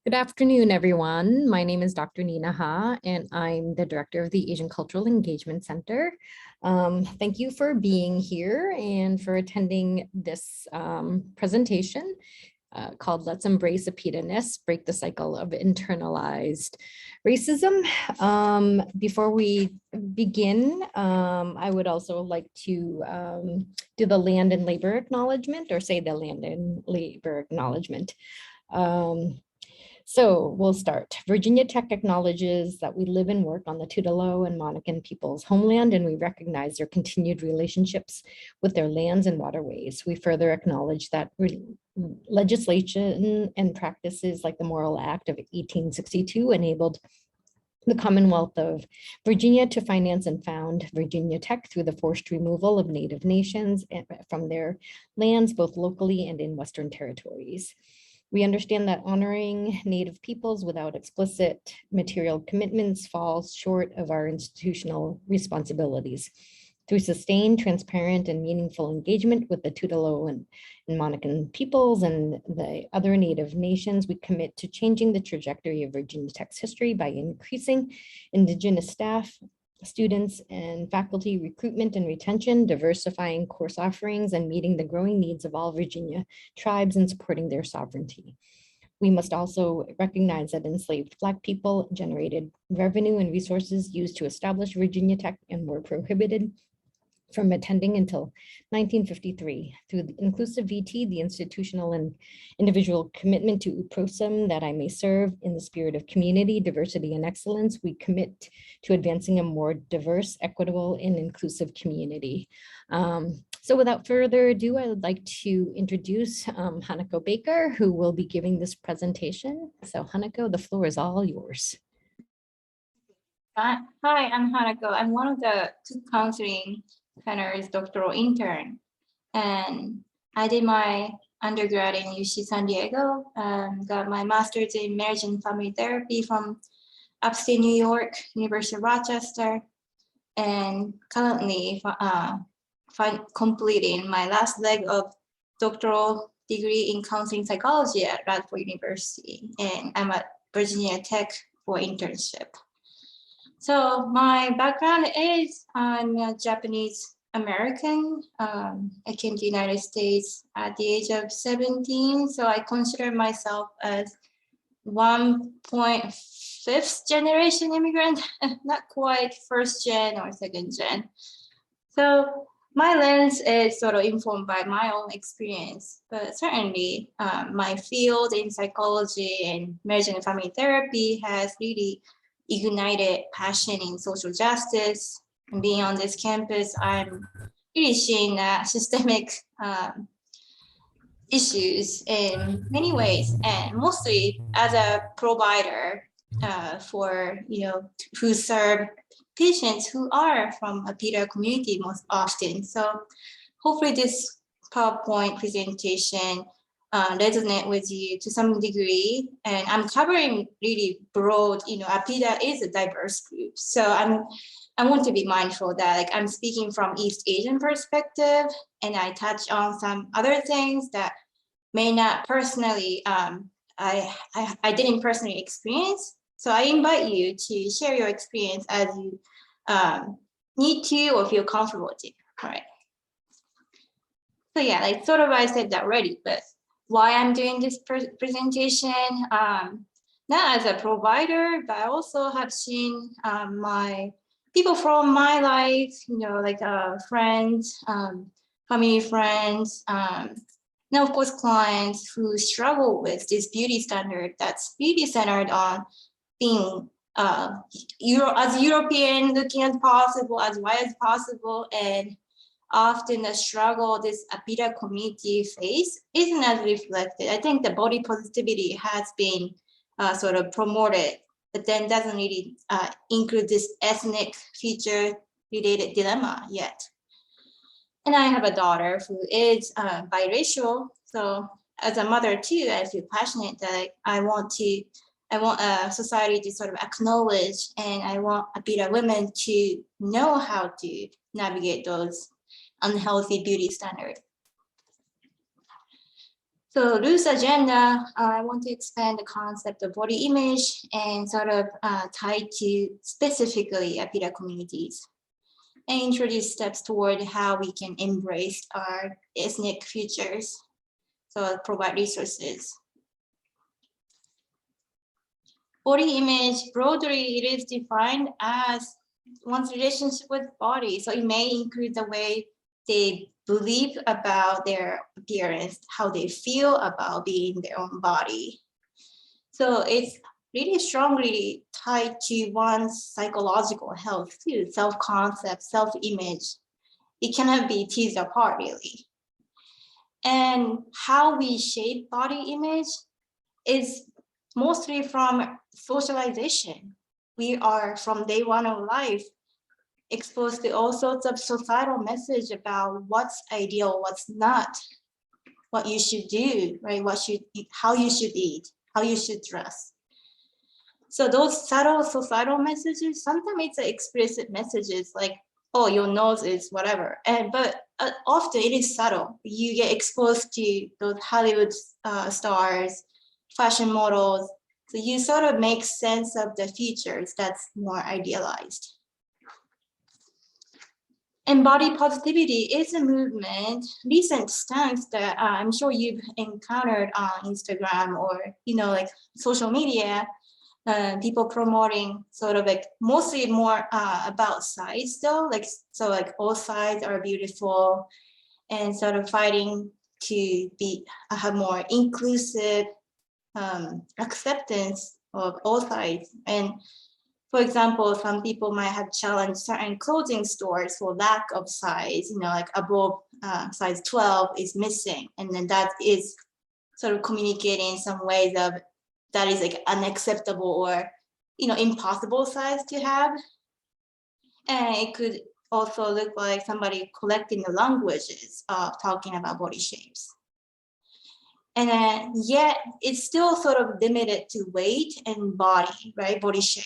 Good afternoon, everyone. My name is Dr. Nina Ha, and I'm the director of the Asian Cultural Engagement Center. Thank you for being here and for attending this presentation called Let's Embrace APIDA-ness, Break the Cycle of Internalized Racism. Before we begin, I would also like to do the land and labor acknowledgement, or say the land and labor acknowledgement. So we'll start. Virginia Tech acknowledges that we live and work on the Tutelo and Monacan people's homeland, and we recognize their continued relationships with their lands and waterways. We further acknowledge that legislation and practices like the Morrill Act of 1862 enabled the Commonwealth of Virginia to finance and found Virginia Tech through the forced removal of Native nations from their lands, both locally and in Western territories. We understand that honoring Native peoples without explicit material commitments falls short of our institutional responsibilities. Through sustained, transparent, and meaningful engagement with the Tutelo and Monacan peoples and the other Native nations, we commit to changing the trajectory of Virginia Tech's history by increasing Indigenous staff, students, and faculty recruitment and retention, diversifying course offerings, and meeting the growing needs of all Virginia tribes and supporting their sovereignty. We must also recognize that enslaved Black people generated revenue and resources used to establish Virginia Tech and were prohibited from attending until 1953. Through the inclusive VT, the institutional and individual commitment to UPROSM that I may serve in the spirit of community, diversity, and excellence, we commit to advancing a more diverse, equitable, and inclusive community. So without further ado, I would like to introduce Hanako Baker, who will be giving this presentation. So Hanako, the floor is all yours. Hi, I'm Hanako. I'm one of the two counseling center's doctoral intern, and I did my undergrad in UC San Diego, got my master's in marriage and family therapy from upstate New York, University of Rochester, and currently completing my last leg of doctoral degree in counseling psychology at Radford University, and I'm at Virginia Tech for internship. So my background is I'm a Japanese American. I came to the United States at the age of 17. So I consider myself as 1.5th generation immigrant, not quite first gen or second gen. So my lens is sort of informed by my own experience, but certainly my field in psychology and marriage and family therapy has really ignited passion in social justice. And being on this campus, I'm really seeing systemic issues in many ways, and mostly as a provider for, who serve patients who are from APIDA community most often. So hopefully this PowerPoint presentation resonate with you to some degree, and I'm covering really broad. APIDA is a diverse group, so I want to be mindful that I'm speaking from East Asian perspective, and I touch on some other things that may not personally I didn't personally experience. So I invite you to share your experience as you need to or feel comfortable to. All right. So yeah, sort of I said that already, but why I'm doing this presentation, not as a provider, but I also have seen my people from my life, friends, family friends, and of course clients who struggle with this beauty standard that's really centered on being as European looking as possible, as white as possible, and often the struggle this APIDA community face isn't as reflected. I think the body positivity has been sort of promoted, but then doesn't really include this ethnic feature related dilemma yet. And I have a daughter who is biracial. So as a mother too, I feel passionate that I want society to sort of acknowledge, and I want APIDA women to know how to navigate those unhealthy beauty standards. So loose agenda, I want to expand the concept of body image and sort of tie to specifically APIDA communities and introduce steps toward how we can embrace our ethnic futures. So I'll provide resources. Body image, broadly, it is defined as one's relationship with body. So it may include the way they believe about their appearance, how they feel about being their own body. So it's really strongly tied to one's psychological health too, self-concept, self-image. It cannot be teased apart really. And how we shape body image is mostly from socialization. We are from day one of life exposed to all sorts of societal message about what's ideal, what's not, what you should do, right? How you should eat, how you should dress. So those subtle societal messages, sometimes it's explicit messages like, oh, your nose is whatever. But often it is subtle. You get exposed to those Hollywood stars, fashion models. So you sort of make sense of the features that's more idealized. And body positivity is a movement, recent stance that I'm sure you've encountered on Instagram or, like social media, people promoting sort of like mostly more about size though, so all sides are beautiful and sort of fighting to have more inclusive acceptance of all sides. And for example, some people might have challenged certain clothing stores for lack of size, like above size 12 is missing. And then that is sort of communicating some ways of that is like unacceptable or, impossible size to have. And it could also look like somebody collecting the languages of talking about body shapes. And then yet it's still sort of limited to weight and body, right? Body shape.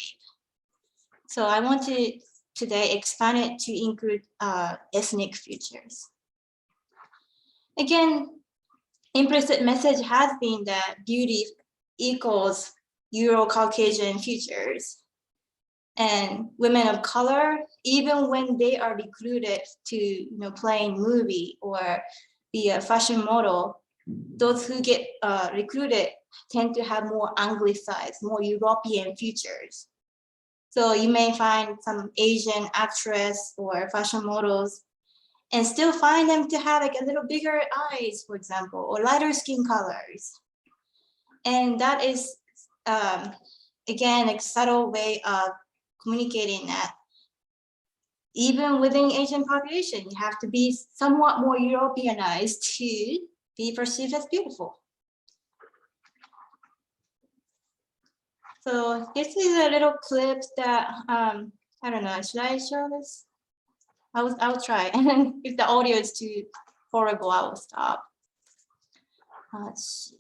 So I want to today expand it to include ethnic futures. Again, implicit message has been that beauty equals Euro-Caucasian futures. And women of color, even when they are recruited to play in movie or be a fashion model, those who get recruited tend to have more anglicized, more European features. So you may find some Asian actress or fashion models and still find them to have like a little bigger eyes, for example, or lighter skin colors. And that is, again, like subtle way of communicating that even within Asian population, you have to be somewhat more Europeanized to be perceived as beautiful. So this is a little clip that, I don't know, should I show this? I'll try. And if the audio is too horrible, I will stop. Let's see,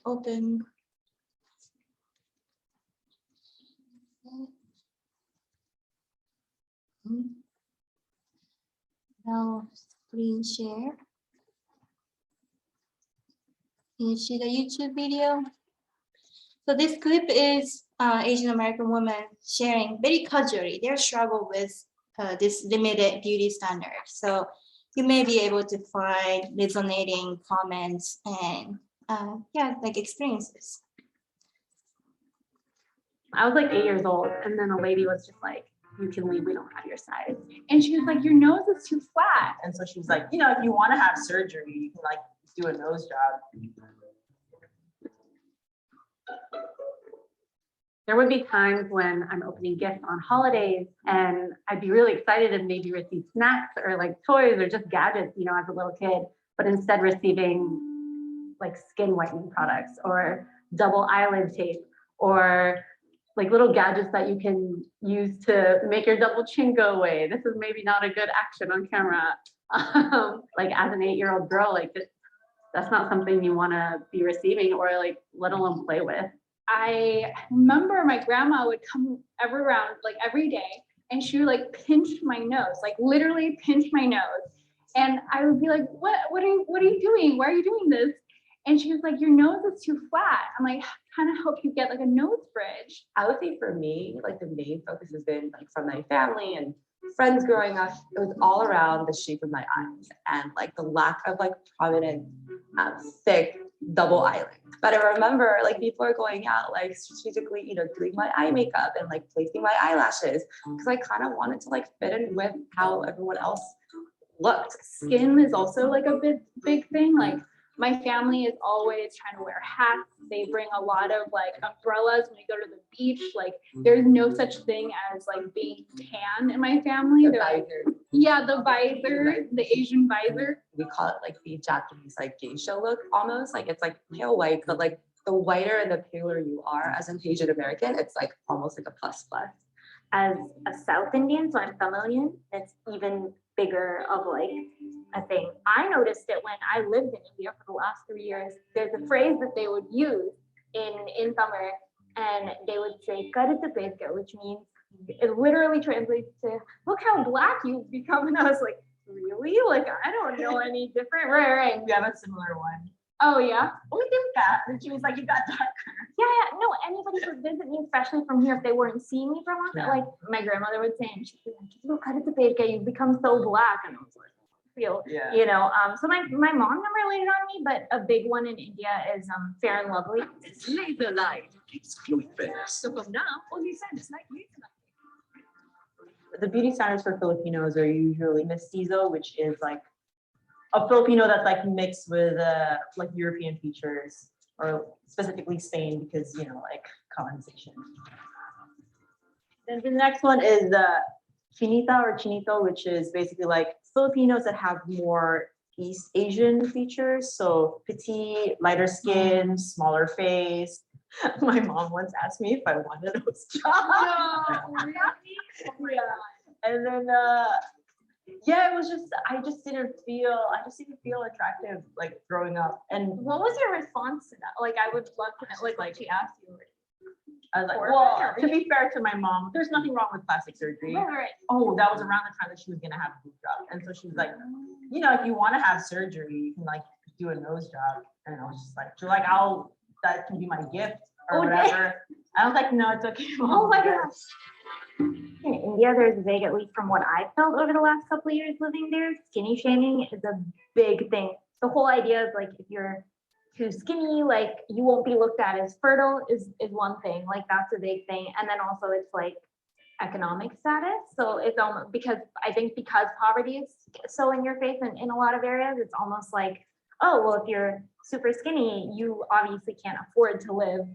open. Now screen share. Can you see the YouTube video? So this clip is Asian American women sharing very casually their struggle with this limited beauty standard. So you may be able to find resonating comments and like experiences. I was like 8 years old, and then a lady was just like, "You can leave, we don't have your size." And she was like, "Your nose is too flat." And so she was like, if you want to have surgery, you can like do a nose job. There would be times when I'm opening gifts on holidays and I'd be really excited and maybe receive snacks or like toys or just gadgets, as a little kid, but instead receiving like skin whitening products or double eyelid tape or like little gadgets that you can use to make your double chin go away. This is maybe not a good action on camera. Like as an 8-year-old girl, like that's not something you want to be receiving or like let alone play with. I remember my grandma would come around like every day and she would like pinch my nose, like literally pinch my nose. And I would be like, what are you doing? Why are you doing this? And she was like, your nose is too flat. I'm like, kind of help you get like a nose bridge. I would say for me, like the main focus has been like from my family and friends growing up, it was all around the shape of my eyes and like the lack of like prominent, thick double eyelid. But I remember like people are going out like strategically, you know, doing my eye makeup and like placing my eyelashes because I kind of wanted to like fit in with how everyone else looked. Skin is also like a big thing. Like my family is always trying to wear hats. They bring a lot of like umbrellas when we go to the beach. Like there's no such thing as like being tan in my family. They're like, yeah, the visor, the Asian visor. We call it like the Japanese like geisha look almost. Like it's like pale white, but like the whiter and the paler you are as an Asian American, it's like almost like a plus. As a South Indian, so I'm Tamilian, it's even bigger of like a thing. I noticed it when I lived in India for the last 3 years. There's a phrase that they would use in Tamil, and they would say "karuthu perka," which means it literally translates to "look how black you've become." And I was like, really? Like I don't know any different. Right. We have a similar one. Oh yeah. We did that. And she was like, you got darker. Yeah. No, anybody would visit me, especially from here, if they weren't seeing me for a long time. Like my grandmother would say, and she'd be like, "Look, karuthu perka, you've become so black." And I was like, feel, you know, so my mom never laid it on me, but a big one in India is Fair and Lovely. It's laser light. It's flowing fast. So from now, all you said is like laser light. The beauty standards for Filipinos are usually mestizo, which is like a Filipino that's like mixed with like European features, or specifically Spain because, you know, like colonization. Then the next one is Chinita or Chinito, which is basically like Filipinos that have more East Asian features. So petite, lighter skin, smaller face. My mom once asked me if I wanted a nose job. And then yeah, it was just I just didn't feel attractive like growing up. And What was your response to that? Like I would love to know, like she asked you. I was like, well, to be fair to my mom, there's nothing wrong with plastic surgery. Right. Oh, that was around the time that she was gonna have a boob job. And so she was like, you know, if you want to have surgery, you can like do a nose job. And I was just like, she's like, that can be my gift or whatever. I was like, no, it's okay. Oh my gosh. In India, there's big, at least from what I've felt over the last couple of years living there, skinny shaming is a big thing. The whole idea is like if you're too skinny, like you won't be looked at as fertile is one thing. Like that's a big thing. And then also it's like economic status. So it's almost because poverty is so in your face in a lot of areas, it's almost like, oh, well, if you're super skinny, you obviously can't afford to live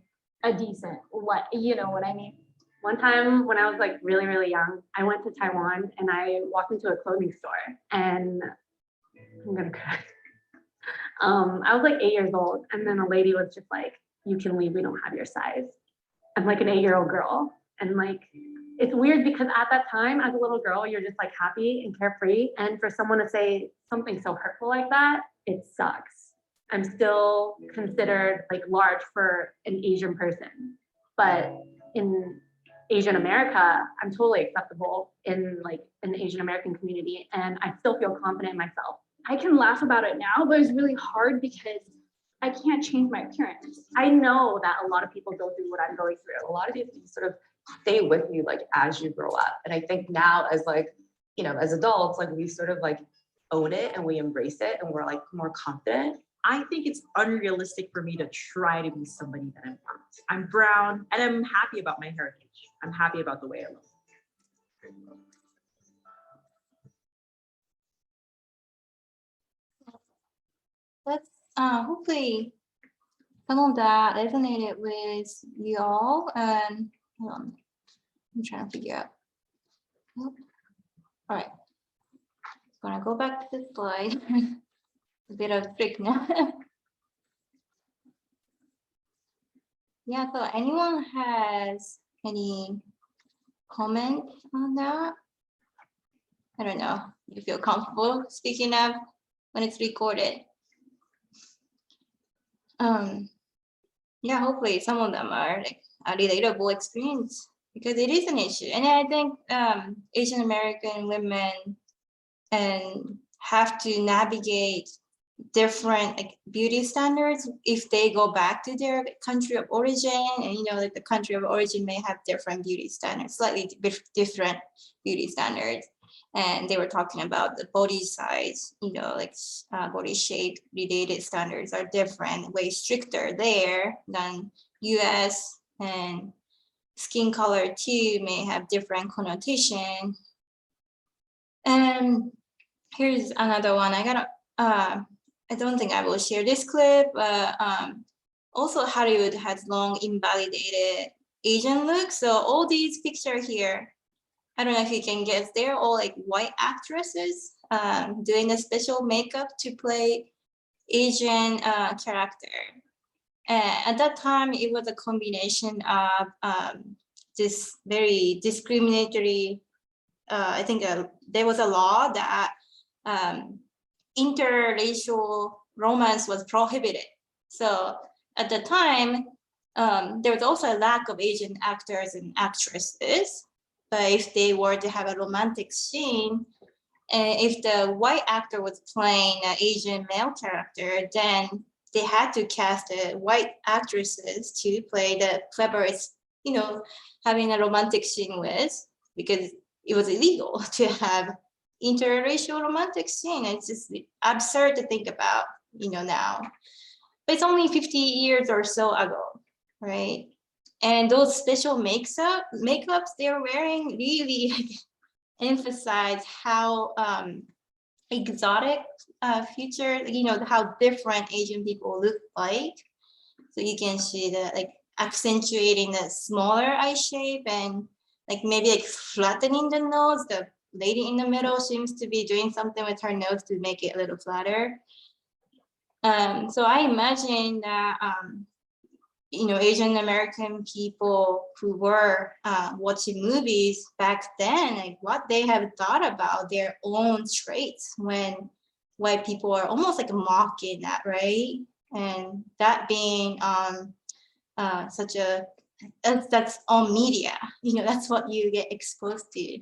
a decent life. You know what I mean? One time when I was like really, really young, I went to Taiwan and I walked into a clothing store and I'm gonna cry. I was like 8 years old, and then a lady was just like, "You can leave, we don't have your size." I'm like an 8-year-old girl, and like it's weird because at that time as a little girl, you're just like happy and carefree, and for someone to say something so hurtful like that, it sucks. I'm still considered like large for an Asian person, but in Asian America, I'm totally acceptable in like an Asian American community, and I still feel confident in myself. I can laugh about it now, but it's really hard because I can't change my appearance. I know that a lot of people go through what I'm going through. A lot of these things sort of stay with you like as you grow up. And I think now as like, you know, as adults, like we sort of like own it and we embrace it and we're like more confident. I think it's unrealistic for me to try to be somebody that I'm not. I'm brown and I'm happy about my heritage. I'm happy about the way I look. Let's hopefully some of that resonated with you all. And hold on, I'm trying to figure out. All right, gonna go back to the slide. A bit of trick now. Yeah, so anyone has any comment on that? I don't know. You feel comfortable speaking up when it's recorded? Yeah, hopefully some of them are like a relatable experience because it is an issue. And I think Asian American women and have to navigate different like beauty standards if they go back to their country of origin, and like the country of origin may have different beauty standards, slightly different beauty standards. And they were talking about the body size, like body shape related standards are different, way stricter there than US, and skin color too may have different connotation. And here's another one. I don't think I will share this clip, but also Hollywood has long invalidated Asian look. So all these pictures here, I don't know if you can guess, they're all like white actresses doing the special makeup to play Asian character. At that time, it was a combination of this very discriminatory, I think there was a law that interracial romance was prohibited. So at the time, there was also a lack of Asian actors and actresses. But if they were to have a romantic scene, and if the white actor was playing an Asian male character, then they had to cast the white actresses to play the cleverest, having a romantic scene with, because it was illegal to have interracial romantic scene. It's just absurd to think about, now. But it's only 50 years or so ago, right? And those special makeups they're wearing really emphasize how exotic future, how different Asian people look like. So you can see that like accentuating the smaller eye shape and like maybe like flattening the nose. The lady in the middle seems to be doing something with her nose to make it a little flatter. So I imagine that Asian American people who were watching movies back then, like what they have thought about their own traits when white people are almost like mocking that, right? And that being such a, that's on media, that's what you get exposed to.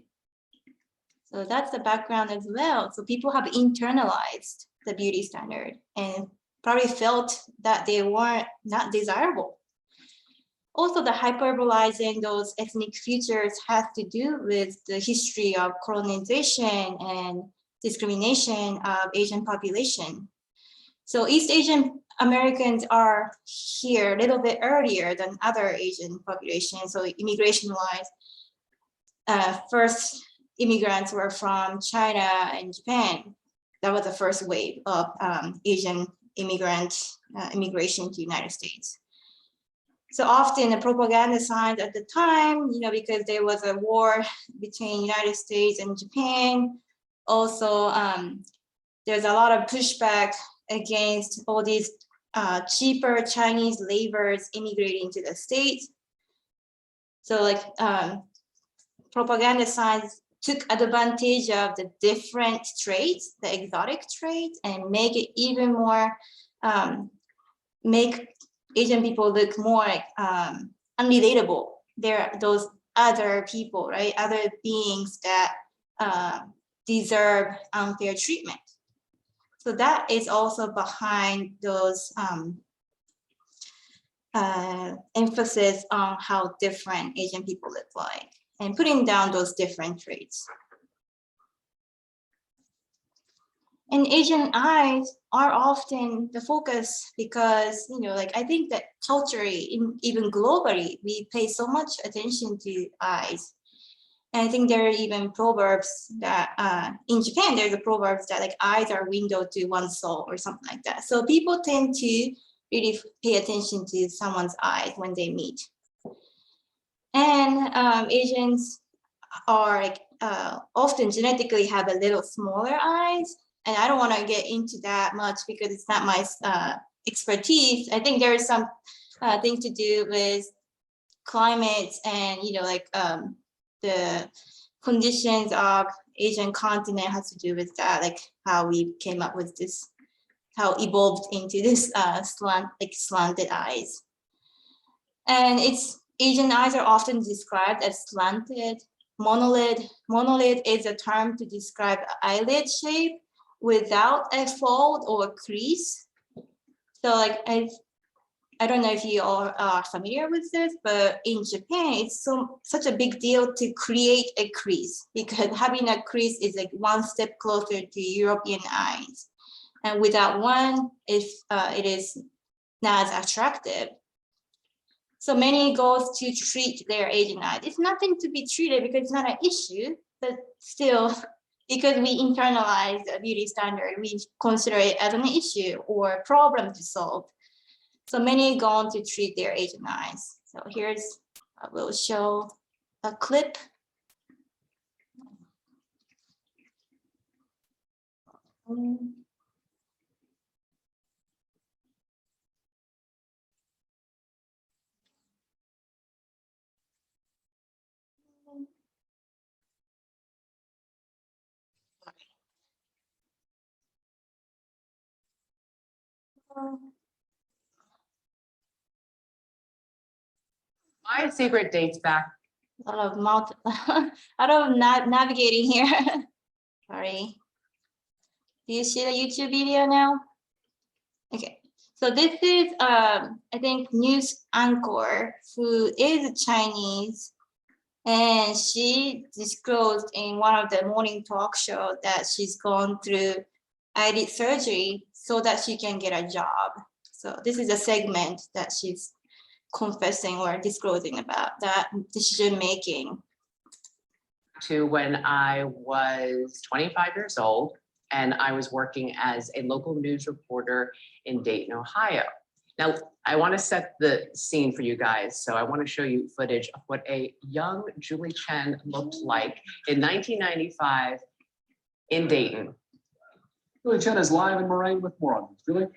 So that's the background as well. So people have internalized the beauty standard and probably felt that they weren't not desirable. Also, the hyperbolizing those ethnic features has to do with the history of colonization and discrimination of Asian population. So East Asian Americans are here a little bit earlier than other Asian populations. So immigration-wise, first immigrants were from China and Japan. That was the first wave of Asian immigration to the United States. So often the propaganda signs at the time, because there was a war between United States and Japan. Also, there's a lot of pushback against all these cheaper Chinese laborers immigrating to the States. So like propaganda signs took advantage of the different traits, the exotic traits, and make it even more, make Asian people look more like unrelatable. They're those other people, right? Other beings that deserve unfair treatment. So that is also behind those emphasis on how different Asian people look like and putting down those different traits. And Asian eyes are often the focus because, like I think that culturally, even globally, we pay so much attention to eyes. And I think there are even proverbs that in Japan, there's a proverb that like eyes are window to one's soul or something like that. So people tend to really pay attention to someone's eyes when they meet. And Asians are like, often genetically have a little smaller eyes. And I don't want to get into that much because it's not my expertise. I think there is some thing to do with climate and, like the conditions of Asian continent has to do with that, like how we came up with this, how evolved into this slanted eyes. And Asian eyes are often described as slanted, monolid. Monolid is a term to describe eyelid shape without a fold or a crease. So like I don't know if you all are familiar with this, but in Japan, it's such a big deal to create a crease, because having a crease is like one step closer to European eyes. And without one, it is not as attractive. So many goes to treat their Asian eyes. It's nothing to be treated because it's not an issue, but still, because we internalize a beauty standard, we consider it as an issue or a problem to solve. So many go on to treat their Asian eyes. So here's, I will show a clip. My secret dates back. A lot of navigating here. Sorry. Do you see the YouTube video now? Okay. So this is, I think, news anchor who is Chinese, and she disclosed in one of the morning talk show that she's gone through eyelid surgery so that she can get a job. So this is a segment that she's confessing or disclosing about that decision making. To when I was 25 years old, and I was working as a local news reporter in Dayton, Ohio. Now, I want to set the scene for you guys. So I want to show you footage of what a young Julie Chen looked like in 1995 in Dayton. Julie Chen is live in Moraine with more on this. Julie?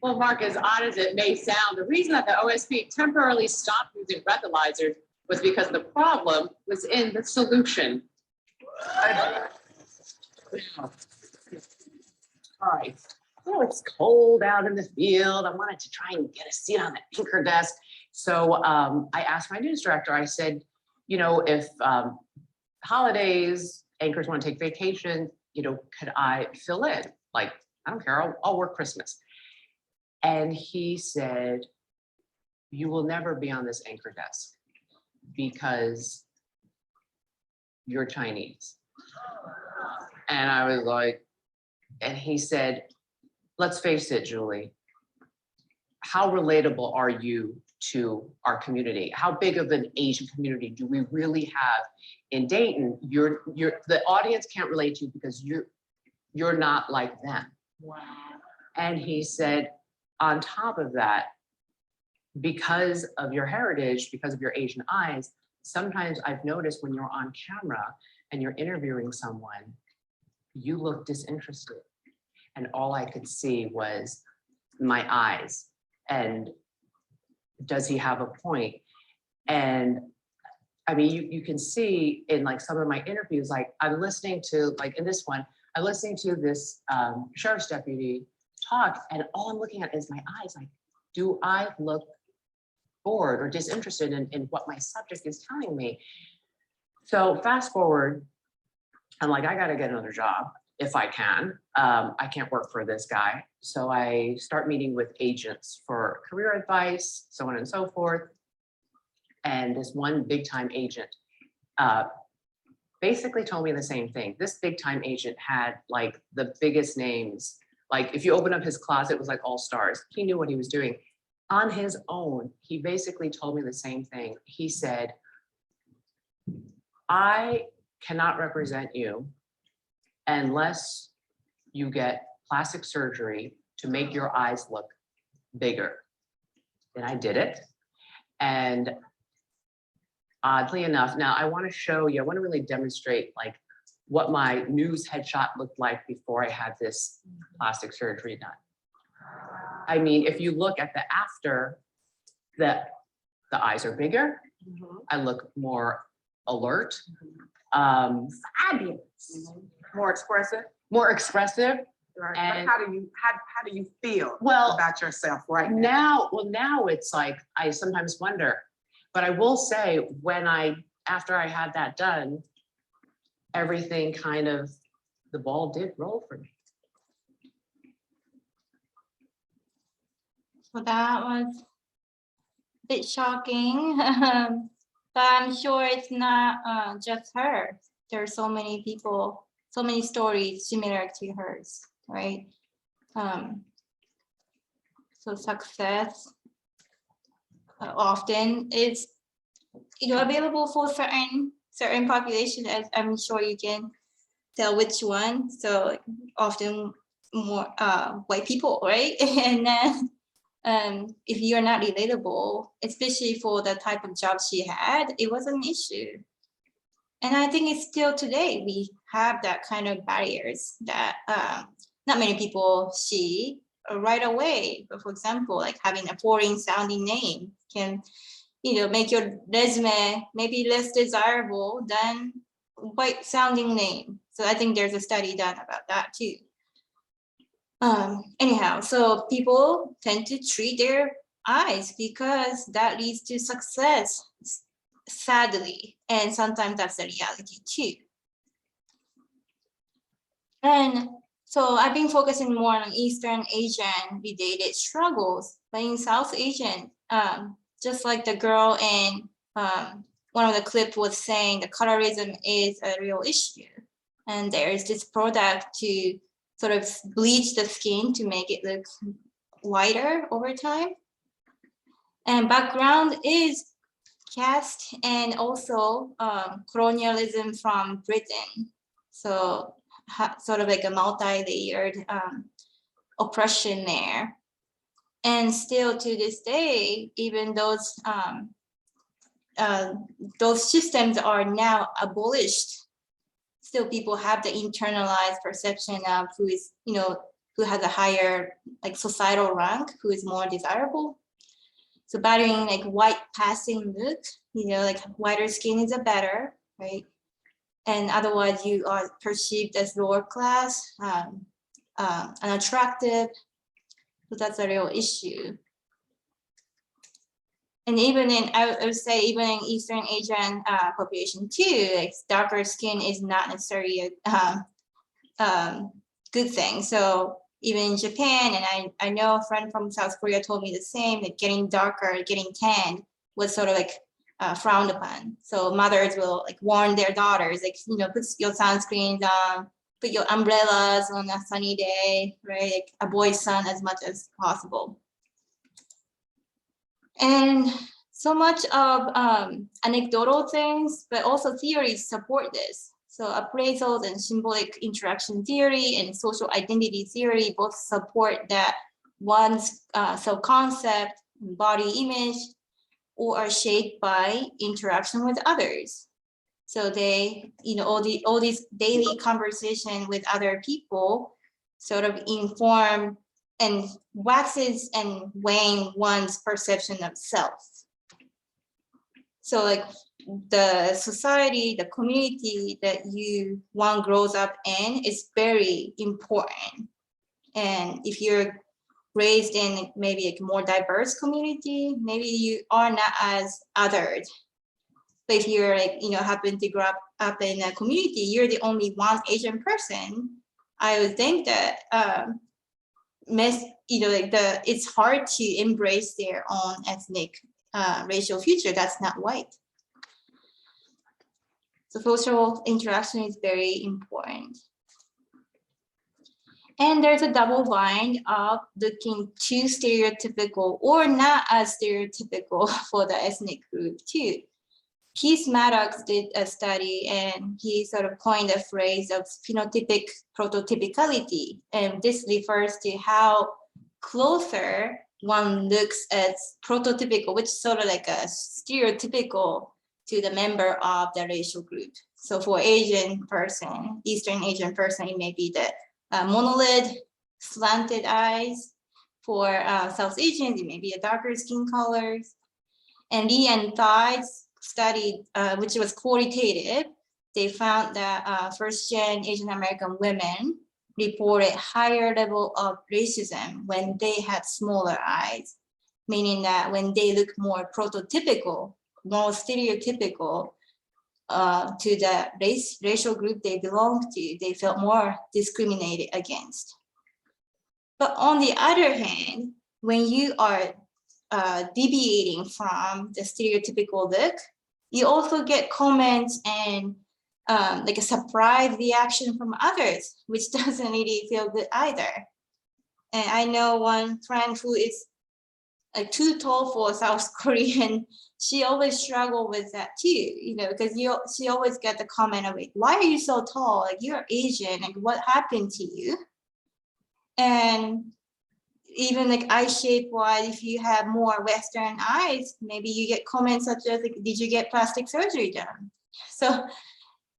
Well, Mark, as odd as it may sound, the reason that the OSP temporarily stopped using breathalyzers was because the problem was in the solution. All right, well, it's cold out in the field. I wanted to try and get a seat on the anchor desk. So I asked my news director, I said, you know, if holidays, anchors want to take vacation, you know, could I fill in? Like, I don't care, I'll work Christmas. And he said, you will never be on this anchor desk because you're Chinese. And I was like, and he said, let's face it, Julie, how relatable are you to our community? How big of an Asian community do we really have in Dayton? The audience can't relate to you because you're not like them. Wow. And he said, on top of that, because of your heritage, because of your Asian eyes, sometimes I've noticed when you're on camera and you're interviewing someone, you look disinterested. And all I could see was my eyes. And does he have a point? And I mean, you can see in like some of my interviews, like I'm listening to, like in this one, I'm listening to this sheriff's deputy talk, and all I'm looking at is my eyes. Like, do I look bored or disinterested in what my subject is telling me? So fast forward, I'm like, I gotta get another job if I can. I can't work for this guy. So I start meeting with agents for career advice, so on and so forth. And this one big time agent basically told me the same thing. This big time agent had like the biggest names. Like if you open up his closet, it was like all stars. He knew what he was doing. On his own, he basically told me the same thing. He said, I cannot represent you unless you get plastic surgery to make your eyes look bigger. And I did it. And oddly enough, now I want to show you, I want to really demonstrate like what my news headshot looked like before I had this plastic surgery done. I mean, if you look at the after, the eyes are bigger. I look more alert, fabulous. More expressive. More expressive. Right. And But how do you feel well about yourself right now? Now it's like I sometimes wonder, but I will say after I had that done, everything kind of, the ball did roll for me. So that was a bit shocking, but I'm sure it's not just her. There are so many people, so many stories similar to hers, right? So success often is, available for certain population, as I'm sure you can tell which one. So often more white people, right? And then if you're not relatable, especially for the type of job she had, it was an issue. And I think it's still today, we have that kind of barriers that not many people see right away. But for example, like having a foreign sounding name can, make your resume maybe less desirable than white sounding name. So I think there's a study done about that too. Anyhow, so people tend to treat their eyes because that leads to success, sadly, and sometimes that's the reality too. And so I've been focusing more on Eastern Asian related struggles, but in South Asian, just like the girl in one of the clips was saying, the colorism is a real issue. And there is this product to sort of bleach the skin to make it look whiter over time. And background is caste and also colonialism from Britain. So sort of like a multi-layered oppression there. And still to this day, even those systems are now abolished, still people have the internalized perception of who is, who has a higher like societal rank, who is more desirable. So valuing like white passing look, like whiter skin is a better, right? And otherwise you are perceived as lower class, unattractive. So that's a real issue. And even I would say even in Eastern Asian population too, like darker skin is not necessarily a good thing. So even in Japan, and I know a friend from South Korea told me the same, that getting darker, getting tan was sort of like frowned upon. So mothers will like warn their daughters, like, put your sunscreens on, put your umbrellas on a sunny day, right? Like avoid sun as much as possible. And so much of anecdotal things, but also theories support this. So appraisals and symbolic interaction theory and social identity theory both support that one's self-concept, body image, or are shaped by interaction with others. So they, all these daily conversation with other people sort of inform and waxes and wane one's perception of self. So like the society, the community that one grows up in is very important. And if you're raised in maybe like a more diverse community, maybe you are not as othered. But if you're like, happen to grow up in a community, you're the only one Asian person, I would think that it's hard to embrace their own ethnic racial future that's not white. So social interaction is very important. And there's a double bind of looking too stereotypical or not as stereotypical for the ethnic group too. Keith Maddox did a study and he sort of coined a phrase of phenotypic prototypicality. And this refers to how closer one looks at prototypical, which is sort of like a stereotypical to the member of the racial group. So for Asian person, Eastern Asian person, it may be the monolid, slanted eyes. For South Asians, it may be a darker skin colors. And Lee and Thai's study, which was qualitative, they found that first-gen Asian American women reported higher level of racism when they had smaller eyes, meaning that when they look more prototypical, more stereotypical to the racial group they belong to, they felt more discriminated against. But on the other hand, when you are deviating from the stereotypical look, you also get comments and like a surprise reaction from others, which doesn't really feel good either. And I know one friend who is like too tall for South Korean. She always struggled with that too, you know, because she always get the comment of, why are you so tall? Like, you're Asian, like what happened to you? And even like eye shape wise, if you have more Western eyes, maybe you get comments such as like, did you get plastic surgery done? So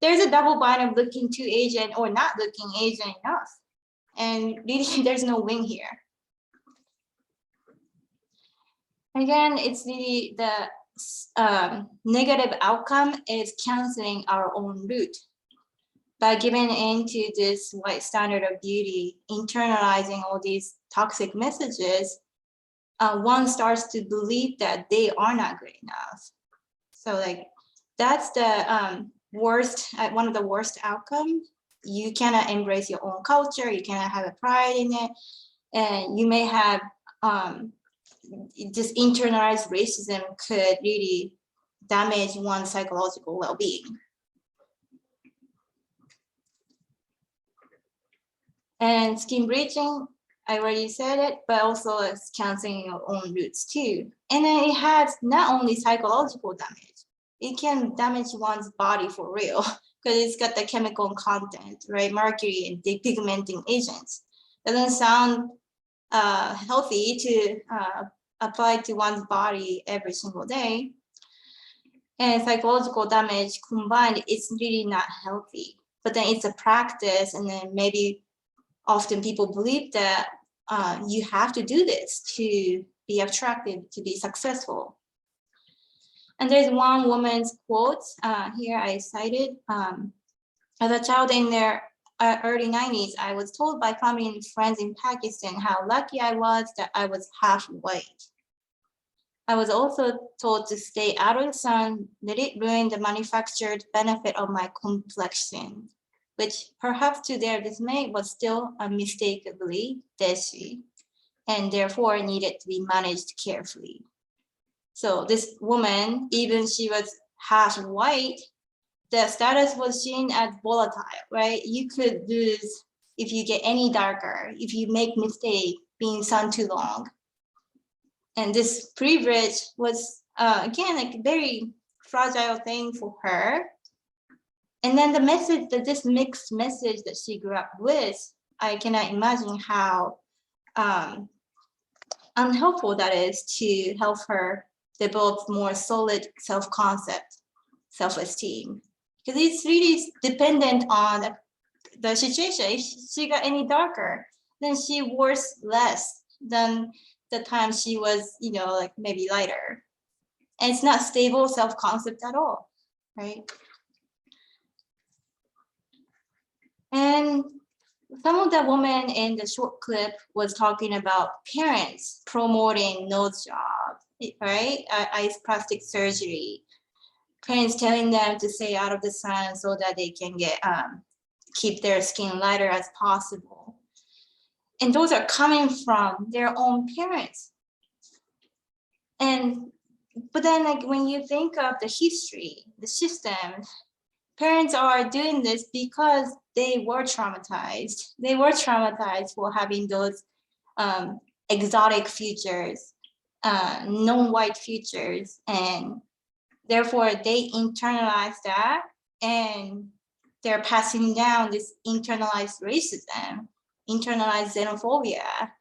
there's a double bind of looking too Asian or not looking Asian enough. And really, there's no win here. Again, it's really the negative outcome is canceling our own root. By giving into this white standard of beauty, internalizing all these toxic messages, one starts to believe that they are not good enough. So like, that's the worst, one of the worst outcomes. You cannot embrace your own culture, you cannot have a pride in it, and you may have this internalized racism could really damage one's psychological well-being. And skin bleaching, I already said it, but also it's canceling your own roots too. And then it has not only psychological damage, it can damage one's body for real, because it's got the chemical content, right? Mercury and depigmenting agents. Doesn't sound healthy to apply to one's body every single day. And psychological damage combined, it's really not healthy. But then it's a practice, and then maybe often people believe that you have to do this to be attractive, to be successful. And there's one woman's quote here I cited. As a child in their early 90s, I was told by family and friends in Pakistan how lucky I was that I was half white. I was also told to stay out of the sun, let it ruin the manufactured benefit of my complexion, which perhaps to their dismay was still unmistakably desi, and therefore needed to be managed carefully. So this woman, even she was half white, the status was seen as volatile, right? You could lose if you get any darker, if you make mistake being sun too long. And this privilege was, again, like a very fragile thing for her. And then the message, that this mixed message that she grew up with, I cannot imagine how unhelpful that is to help her develop more solid self-concept, self-esteem. Because it's really dependent on the situation. If she got any darker, then she wore less than the time she was, you know, like maybe lighter. And it's not stable self-concept at all, right? And some of the women in the short clip was talking about parents promoting nose job, right? Eyes plastic surgery. Parents telling them to stay out of the sun so that they can get keep their skin lighter as possible. And those are coming from their own parents. But then like when you think of the history, the system, parents are doing this because they were traumatized. They were traumatized for having those exotic features, non-white features, and therefore they internalize that, and they're passing down this internalized racism, internalized xenophobia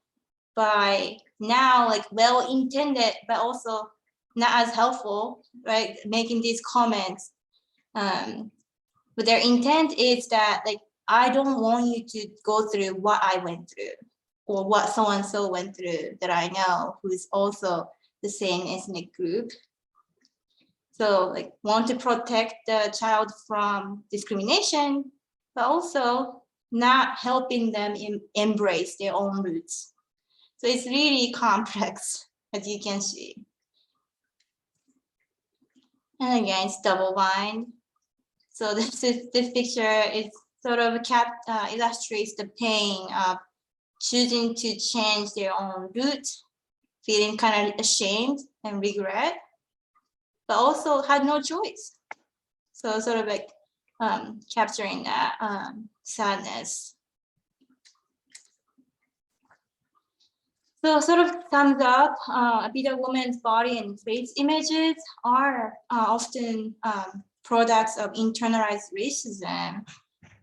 by now like well-intended, but also not as helpful, right? Making these comments. But their intent is that like, I don't want you to go through what I went through or what so-and-so went through that I know who's also the same ethnic group. So like want to protect the child from discrimination, but also not helping them embrace their own roots. So it's really complex, as you can see. And again, it's double bind. So this picture is sort of illustrates the pain of choosing to change their own root feeling kind of ashamed and regret, but also had no choice. So sort of like capturing that sadness. So sort of sums up, APIDA women's body and face images are often products of internalized racism.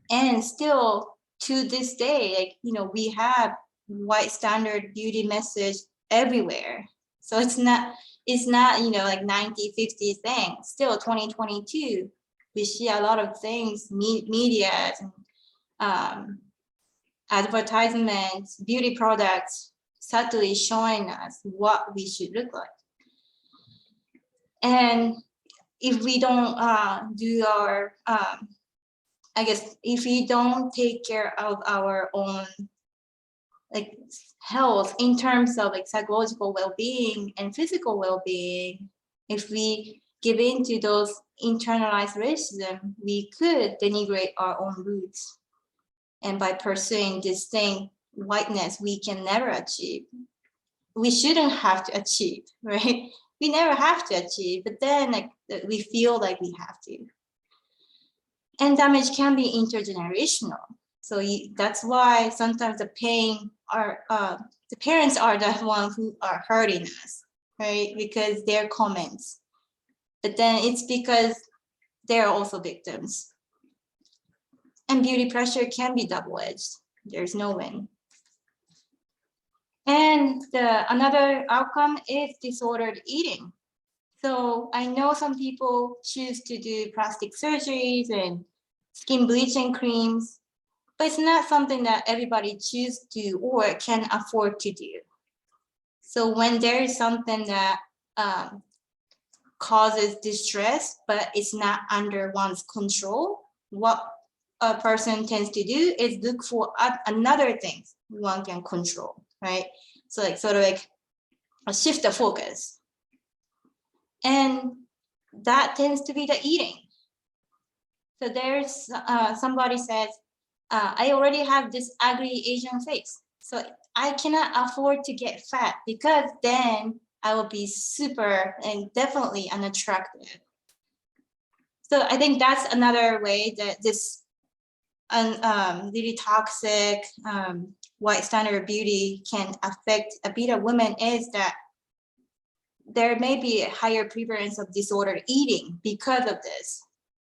And still to this day, like, you know, we have white standard beauty message everywhere. So it's not, you know, like 1950s thing. Still 2022, we see a lot of things, media, advertisements, beauty products, subtly showing us what we should look like. And if we don't do our, I guess, if we don't take care of our own like health in terms of like psychological well-being and physical well-being, if we give in to those internalized racism, we could denigrate our own roots. And by pursuing this thing, whiteness, we can never achieve. We shouldn't have to achieve, right? We never have to achieve, but then like we feel like we have to. And damage can be intergenerational. So that's why sometimes the pain are, the parents are the ones who are hurting us, right? Because their comments. But then it's because they're also victims. And beauty pressure can be double-edged. There's no win. And another outcome is disordered eating. So I know some people choose to do plastic surgeries and skin bleaching creams, but it's not something that everybody chooses to or can afford to do. So when there is something that causes distress, but it's not under one's control, what a person tends to do is look for another thing one can control, right? So like sort of like a shift the focus. And that tends to be the eating. So there's somebody says, I already have this ugly Asian face, so I cannot afford to get fat because then I will be super and definitely unattractive. So I think that's another way that this really toxic white standard beauty can affect APIDA women is that there may be a higher prevalence of disordered eating because of this,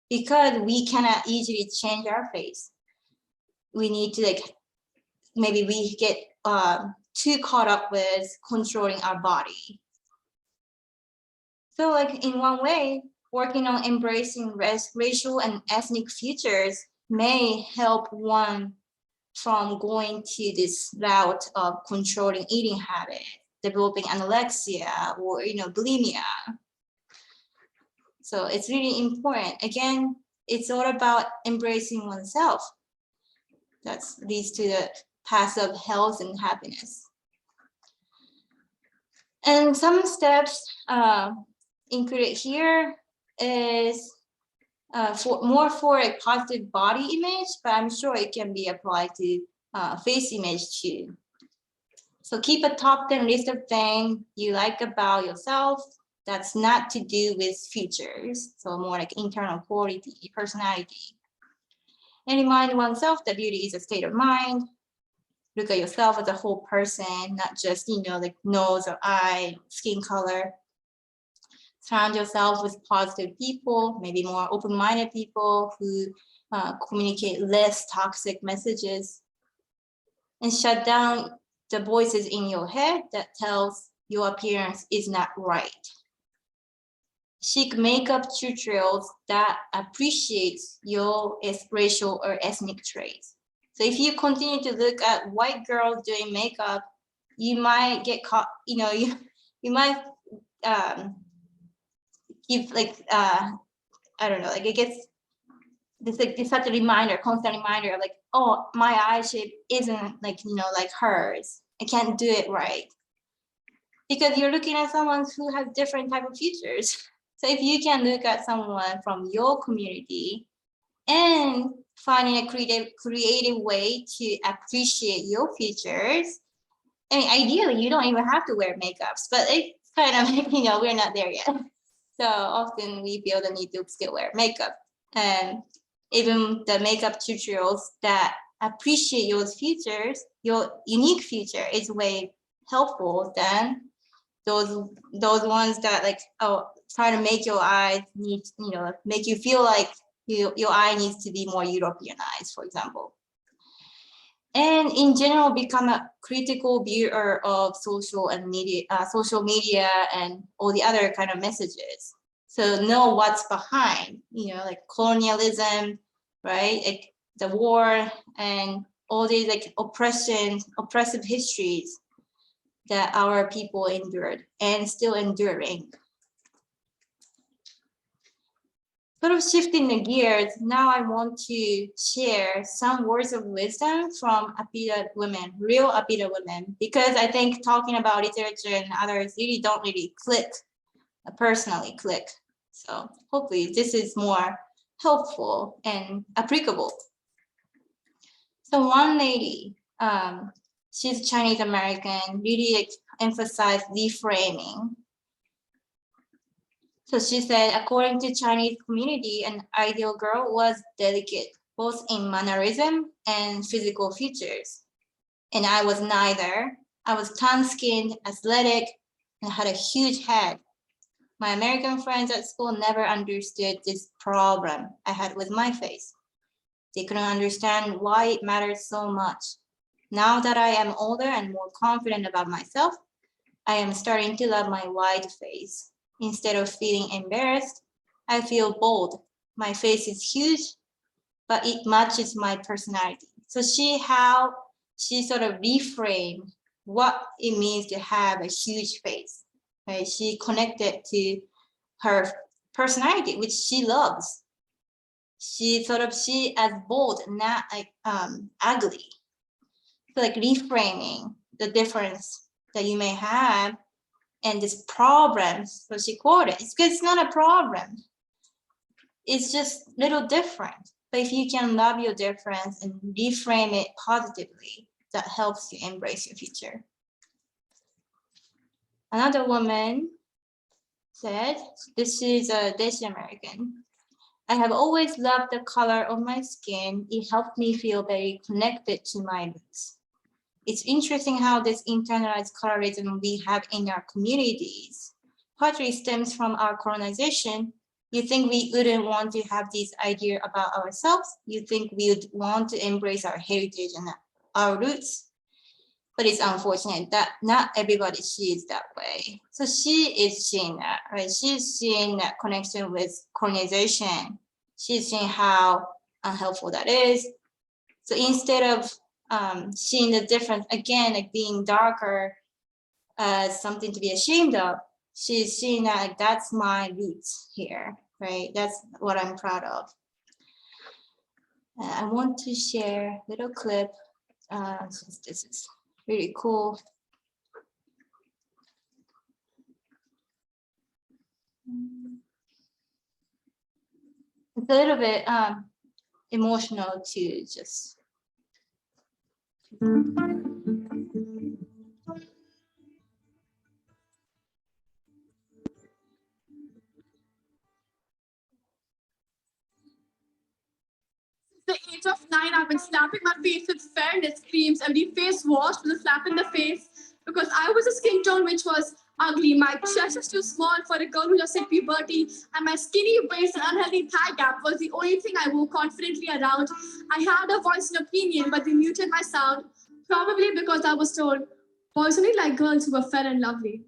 because we cannot easily change our face. We need to like, maybe we get too caught up with controlling our body. So like in one way, working on embracing racial and ethnic features may help one from going to this route of controlling eating habits, developing anorexia or bulimia. So it's really important. Again, it's all about embracing oneself. That leads to the path of health and happiness. And some steps included here is for a positive body image, but I'm sure it can be applied to face image too. So keep a top 10 list of things you like about yourself that's not to do with features. So more like internal quality, personality. And remind oneself that beauty is a state of mind. Look at yourself as a whole person, not just, like nose or eye, skin color. Surround yourself with positive people, maybe more open-minded people who communicate less toxic messages. And shut down the voices in your head that tells your appearance is not right. Seek makeup tutorials that appreciates your racial or ethnic traits. So if you continue to look at white girls doing makeup, you might get caught, you might give like, I don't know, like it gets, it's such a reminder, constant reminder of like, oh, my eye shape isn't like, like hers. I can't do it right. Because you're looking at someone who has different type of features. So if you can look at someone from your community and finding a creative way to appreciate your features, I mean, ideally, you don't even have to wear makeups, but it's kind of, we're not there yet. So often we feel the need to still wear makeup. And even the makeup tutorials that appreciate your features, your unique feature, is way helpful than those ones that like, try to make your eyes need, make you feel like your eye needs to be more Europeanized, for example. And in general, become a critical viewer of social media and all the other kind of messages. So know what's behind, like colonialism, right? Like the war and all these like oppressive histories that our people endured and still enduring. Sort of shifting the gears, now I want to share some words of wisdom from APIDA women, real APIDA women, because I think talking about literature and others really don't really personally click. So hopefully this is more helpful and applicable. So one lady, she's Chinese American, really emphasized reframing. So she said, according to Chinese community, an ideal girl was delicate, both in mannerism and physical features. And I was neither. I was tan-skinned, athletic, and had a huge head. My American friends at school never understood this problem I had with my face. They couldn't understand why it mattered so much. Now that I am older and more confident about myself, I am starting to love my wide face. Instead of feeling embarrassed, I feel bold. My face is huge, but it matches my personality. So how she sort of reframed what it means to have a huge face. Right? She connected to her personality, which she loves. She as bold, not like ugly. So like reframing the difference that you may have and this problem, so she called it. It's because it's not a problem. It's just a little different. But if you can love your difference and reframe it positively, that helps you embrace your future. Another woman said, this is a Desi American. I have always loved the color of my skin. It helped me feel very connected to my roots. It's interesting how this internalized colorism we have in our communities partly stems from our colonization. You think we wouldn't want to have this idea about ourselves. You think we would want to embrace our heritage and our roots. But it's unfortunate that not everybody sees that way. So she is seeing that, right? She's seeing that connection with colonization. She's seeing how unhelpful that is. So instead of seeing the difference, again, like being darker as something to be ashamed of, she's seeing that like that's my roots here, right? That's what I'm proud of. I want to share a little clip since this is really cool. It's a little bit emotional to just. The age of 9, I've been slapping my face with fairness creams. Every face wash was a slap in the face because I was a skin tone which was ugly. My chest is too small for a girl who just hit puberty, and my skinny waist and unhealthy thigh gap was the only thing I wore confidently around. I had a voice and opinion, but they muted my sound, probably because I was told boys only like girls who were fair and lovely.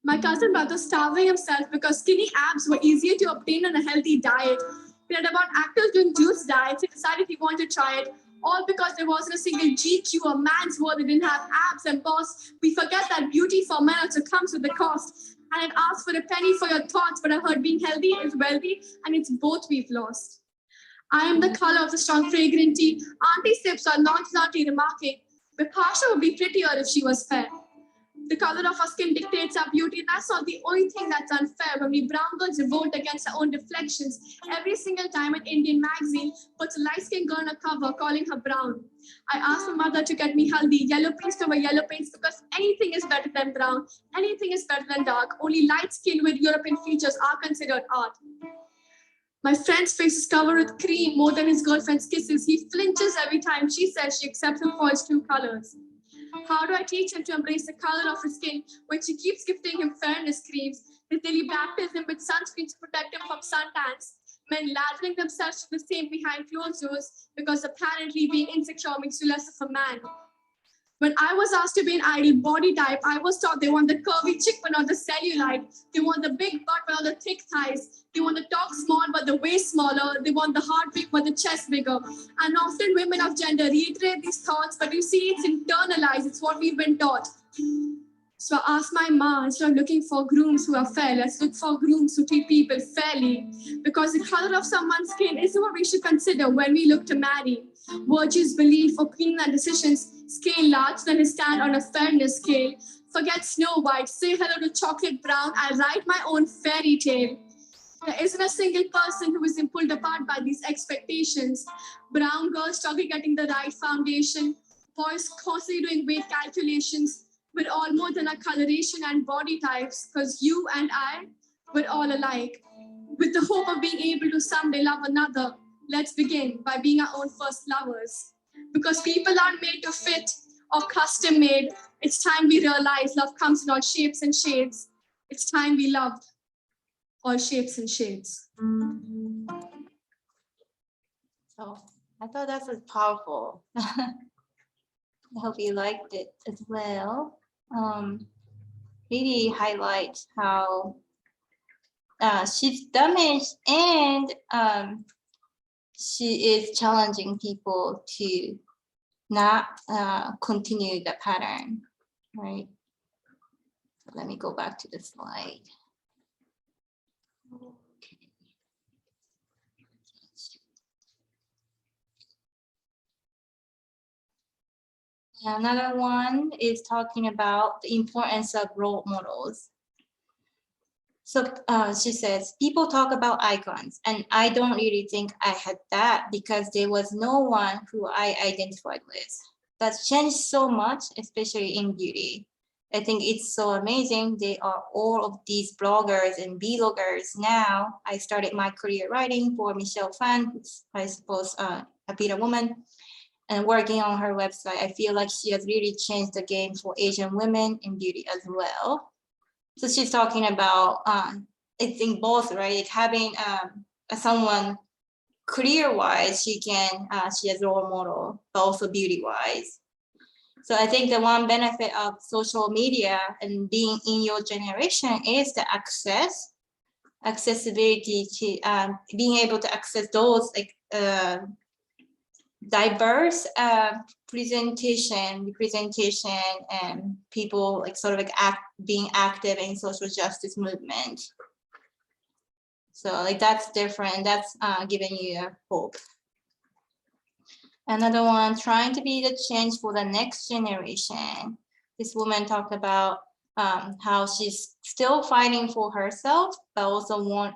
My cousin brother starving himself because skinny abs were easier to obtain on a healthy diet. He read about actors doing juice diets. He decided he wanted to try it, all because there wasn't a single GQ or man's word that didn't have abs. And boss, we forget that beauty for men also comes with the cost. And it asks for a penny for your thoughts, but I heard being healthy is wealthy, and it's both we've lost. I am the color of the strong fragrant tea. Auntie sips are not remarking. Bipasha would be prettier if she was fair. The color of our skin dictates our beauty. That's not the only thing that's unfair. When we brown girls revolt against our own reflections, every single time an Indian magazine puts a light-skinned girl on a cover calling her brown. I asked my mother to get me healthy, yellow paints over yellow paints, because anything is better than brown, anything is better than dark. Only light skin with European features are considered art. My friend's face is covered with cream more than his girlfriend's kisses. He flinches every time she says she accepts him for his true colors. How do I teach him to embrace the color of his skin when she keeps gifting him fairness creams, his daily baptism with sunscreen to protect him from suntans, men lathering themselves to the same behind closed doors because apparently being insecure makes you less of a man? When I was asked to be an ideal body type, I was taught they want the curvy chick but not the cellulite. They want the big butt but not the thick thighs. They want the talk small but the waist smaller. They want the heart big but the chest bigger. And often women of gender reiterate these thoughts, but you see, it's internalized. It's what we've been taught. So I asked my mom, instead of looking for grooms who are fair, let's look for grooms who treat people fairly. Because the color of someone's skin isn't what we should consider when we look to marry. Virtues, belief, opinion, and decisions scale larger than a stand on a fairness scale. Forget Snow White, say hello to chocolate brown, I'll write my own fairy tale. There isn't a single person who isn't pulled apart by these expectations. Brown girls struggle getting the right foundation, boys constantly doing weight calculations. We're all more than our coloration and body types, because you and I, we're all alike. With the hope of being able to someday love another, let's begin by being our own first lovers. Because people aren't made to fit or custom made, it's time we realize love comes in all shapes and shades. It's time we loved all shapes and shades. So I thought that was powerful. I hope you liked it as well. Really highlights how she's damaged and she is challenging people to not continue the pattern, right? So let me go back to the slide. Okay. Another one is talking about the importance of role models. So she says, people talk about icons, and I don't really think I had that because there was no one who I identified with. That's changed so much, especially in beauty. I think it's so amazing. They are all of these bloggers and vloggers now. I started my career writing for Michelle Phan, who's, I suppose, a APIDA woman, and working on her website. I feel like she has really changed the game for Asian women in beauty as well. So she's talking about, I think both, right? Like having someone career-wise, she has a role model, but also beauty-wise. So I think the one benefit of social media and being in your generation is the accessibility to being able to access those like diverse representation, and people like sort of like being active in social justice movement. So like that's different. That's giving you hope. Another one, trying to be the change for the next generation. This woman talked about how she's still fighting for herself, but also want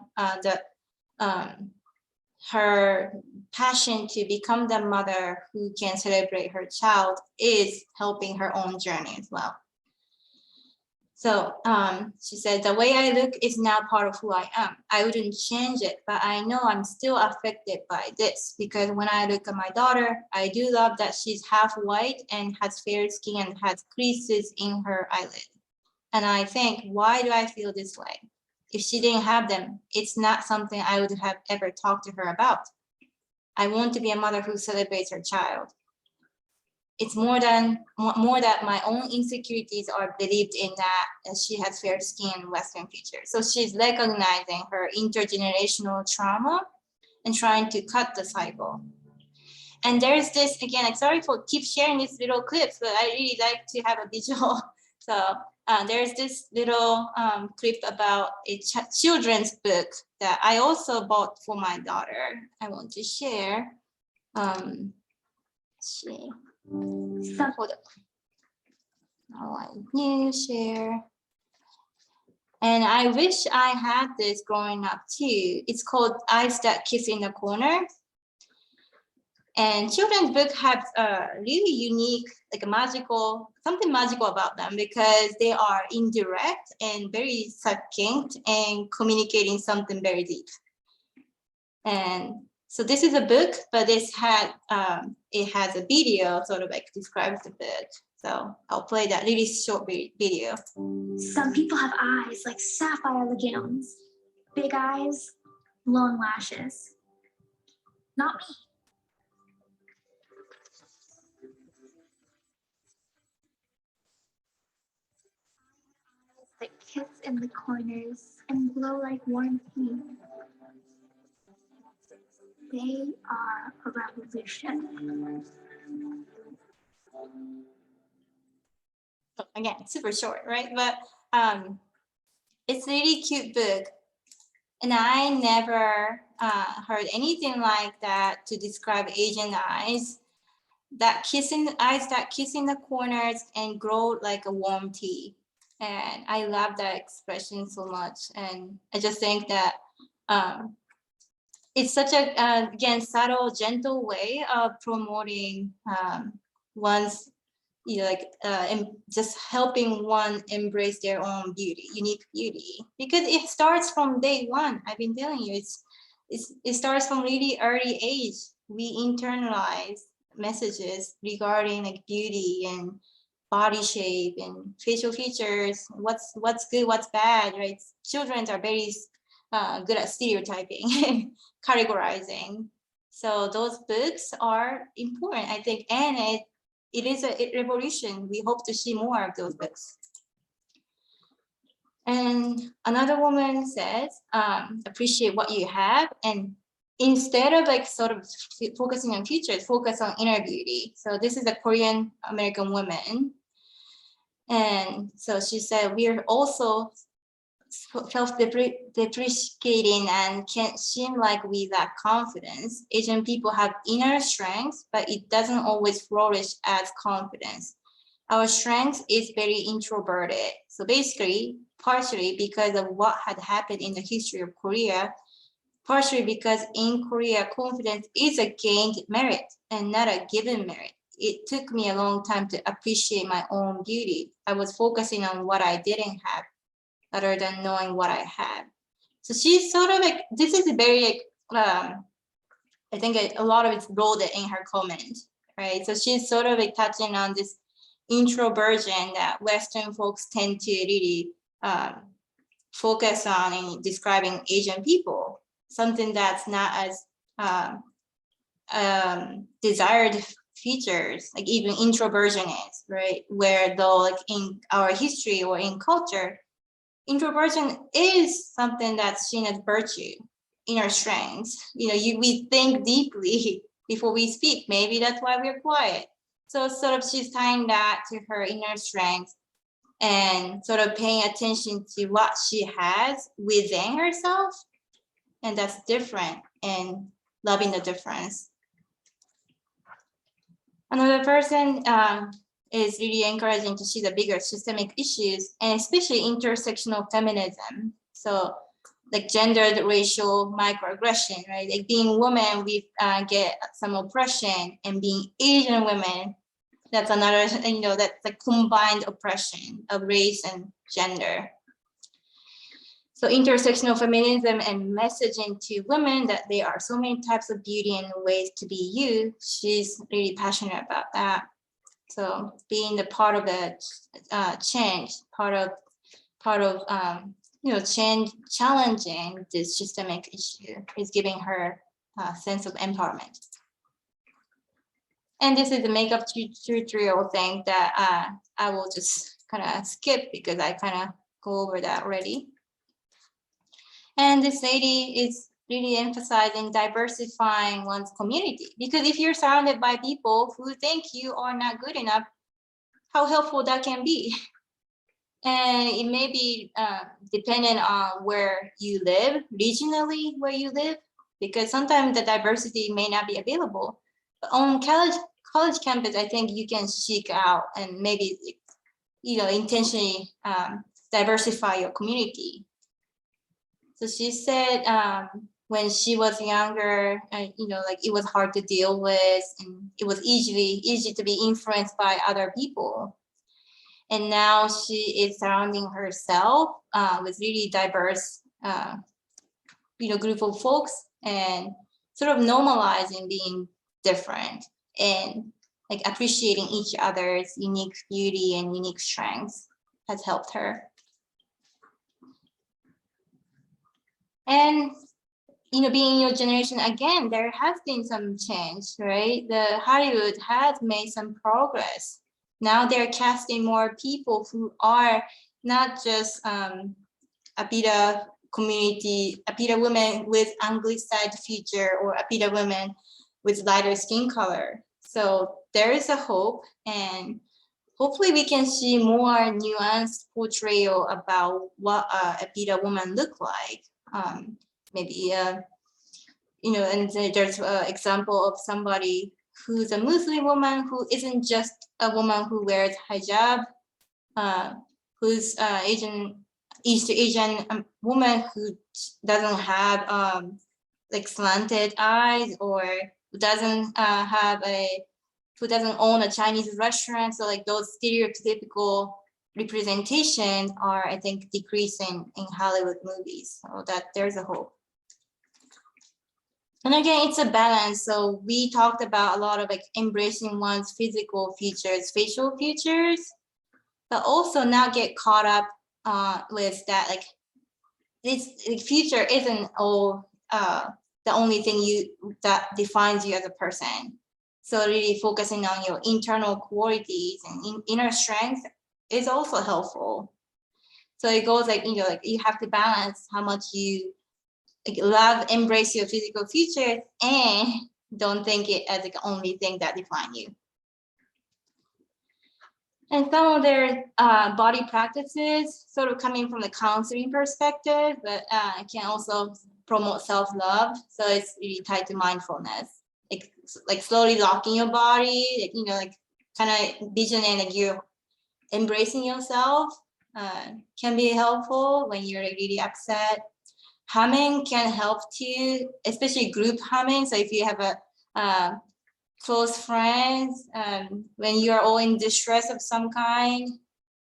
her passion to become the mother who can celebrate her child is helping her own journey as well. So she said, the way I look is now part of who I am. I wouldn't change it, but I know I'm still affected by this because when I look at my daughter, I do love that she's half white and has fair skin and has creases in her eyelid. And I think, why do I feel this way? If she didn't have them, it's not something I would have ever talked to her about. I want to be a mother who celebrates her child. It's more that my own insecurities are believed in that she has fair skin and Western features. So she's recognizing her intergenerational trauma and trying to cut the cycle. And there's this, again, like, sorry for keep sharing these little clips, but I really like to have a visual. So there's this little clip about a children's book that I also bought for my daughter. I want to share. New share. And I wish I had this growing up too. It's called Eyes That Kiss in the Corner. And children's books have a really unique, like something magical about them because they are indirect and very succinct and communicating something very deep. And so this is a book, but it has a video sort of like describes the book. So I'll play that really short video. Some people have eyes like sapphire lagoons, big eyes, long lashes. Not me. That kiss in the corners and glow like warm tea. They are a revolution. Again, super short, right? But it's a really cute book. And I never heard anything like that to describe Asian eyes. That kissing eyes that kiss in the corners and grow like a warm tea. And I love that expression so much. And I just think that it's such a, again, subtle, gentle way of promoting one's, and just helping one embrace their own beauty, unique beauty. Because it starts from day one. I've been telling you, it starts from really early age. We internalize messages regarding like beauty and body shape and facial features, what's good, what's bad, right? Children are very good at stereotyping, categorizing. So those books are important, I think, and it is a revolution. We hope to see more of those books. And another woman says, appreciate what you have, and instead of like sort of focusing on features, focus on inner beauty. So this is a Korean American woman. And so she said, we are also self-depreciating and can seem like we lack confidence. Asian people have inner strength, but it doesn't always flourish as confidence. Our strength is very introverted. So basically, partially because of what had happened in the history of Korea, partially because in Korea, confidence is a gained merit and not a given merit. It took me a long time to appreciate my own beauty. I was focusing on what I didn't have rather than knowing what I had. So she's sort of like, this is very, I think a lot of it's rolled in her comment, right? So she's sort of like touching on this introversion that Western folks tend to really focus on in describing Asian people, something that's not as desired features, like even introversion is, right? Where though like in our history or in culture, introversion is something that's seen as virtue, inner strengths. We think deeply before we speak. Maybe that's why we're quiet. So sort of she's tying that to her inner strength and sort of paying attention to what she has within herself. And that's different, and loving the difference. Another person is really encouraging to see the bigger systemic issues, and especially intersectional feminism. So like gendered racial microaggression, right? Like being women, we get some oppression, and being Asian women, that's another, that's like combined oppression of race and gender. So intersectional feminism and messaging to women that there are so many types of beauty and ways to be you, she's really passionate about that. So being the part of the change, part of change, challenging this systemic issue is giving her a sense of empowerment. And this is the makeup tutorial thing that I will just kind of skip because I kind of go over that already. And this lady is really emphasizing diversifying one's community, because if you're surrounded by people who think you are not good enough, how helpful that can be. And it may be dependent on where you live, regionally where you live, because sometimes the diversity may not be available. But on college campus, I think you can seek out and maybe intentionally diversify your community. So she said when she was younger, it was hard to deal with, and it was easy to be influenced by other people. And now she is surrounding herself with really diverse, group of folks, and sort of normalizing being different and like appreciating each other's unique beauty and unique strengths has helped her. And being your generation, again, there has been some change, right? The Hollywood has made some progress. Now they're casting more people who are not just APIDA community, APIDA women with Anglicized feature or APIDA women with lighter skin color. So there is a hope, and hopefully we can see more nuanced portrayal about what a APIDA woman look like. Maybe, and there's an example of somebody who's a Muslim woman who isn't just a woman who wears hijab, who's East Asian woman who doesn't have like slanted eyes, or who doesn't who doesn't own a Chinese restaurant. So like those stereotypical representations are, I think, decreasing in Hollywood movies, so that there's a hope. And again, it's a balance. So we talked about a lot of like embracing one's physical features, facial features, but also not get caught up with that, like this feature isn't all the only thing that defines you as a person. So really focusing on your internal qualities and inner strength is also helpful. So it goes like, you have to balance how much you love, embrace your physical features, and don't think it as the only thing that defines you. And some of their body practices sort of coming from the counseling perspective, but can also promote self-love. So it's really tied to mindfulness, like slowly locking your body, like kind of envisioning like you're embracing yourself can be helpful when you're like really upset. Humming can help too, especially group humming. So if you have a close friends, when you're all in distress of some kind,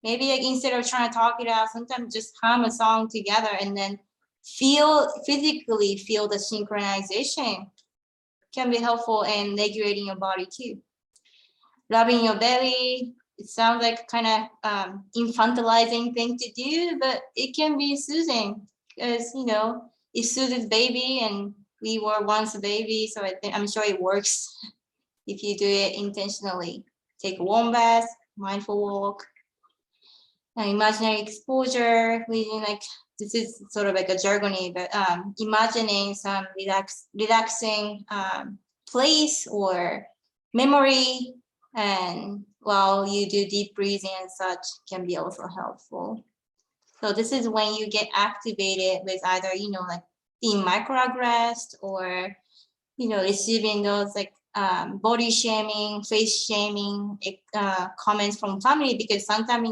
maybe like instead of trying to talk it out, sometimes just hum a song together and then physically feel the synchronization can be helpful in regulating your body too. Rubbing your belly, it sounds like kind of infantilizing thing to do, but it can be soothing because, it soothes baby, and we were once a baby, so I'm sure it works if you do it intentionally. Take a warm bath, mindful walk, imaginary exposure, meaning like, this is sort of like a jargony, but imagining some relaxing place or memory, and while you do deep breathing and such can be also helpful. So this is when you get activated with either, like being microaggressed or, receiving those like body shaming, face shaming comments from family, because sometimes,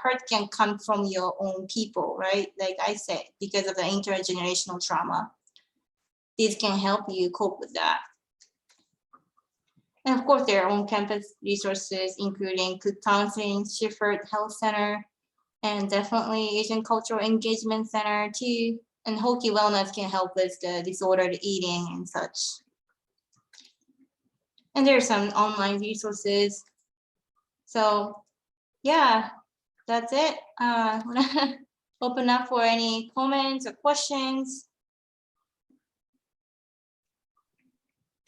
hurt can come from your own people, right? Like I said, because of the intergenerational trauma. These can help you cope with that. And of course, there are on-campus resources, including Cook Counseling, Shifford Health Center, and definitely Asian Cultural Engagement Center too. And Hoki Wellness can help with the disordered eating and such. And there are some online resources. So yeah, that's it. I want to open up for any comments or questions.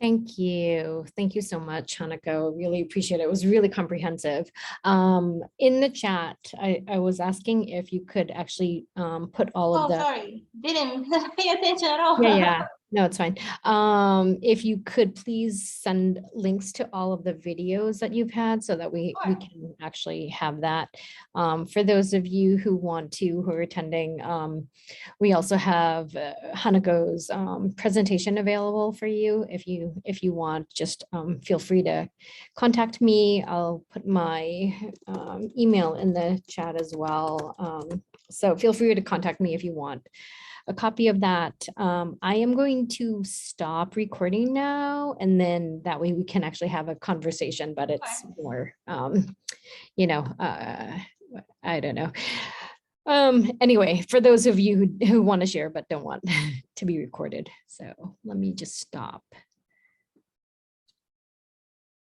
Thank you. Thank you so much, Hanako. Really appreciate it. It was really comprehensive. In the chat, I was asking if you could actually put all of Oh, the... sorry, didn't pay attention at all. Yeah. No, it's fine. If you could please send links to all of the videos that you've had so that we can actually have that. For those of you who want to, who are attending, we also have Hanako's presentation available for you. If you want, just feel free to contact me. I'll put my email in the chat as well. So feel free to contact me if you want a copy of that. I am going to stop recording now, and then that way we can actually have a conversation, but it's more, you know, I don't know. Anyway, for those of you who want to share but don't want to be recorded. So let me just stop.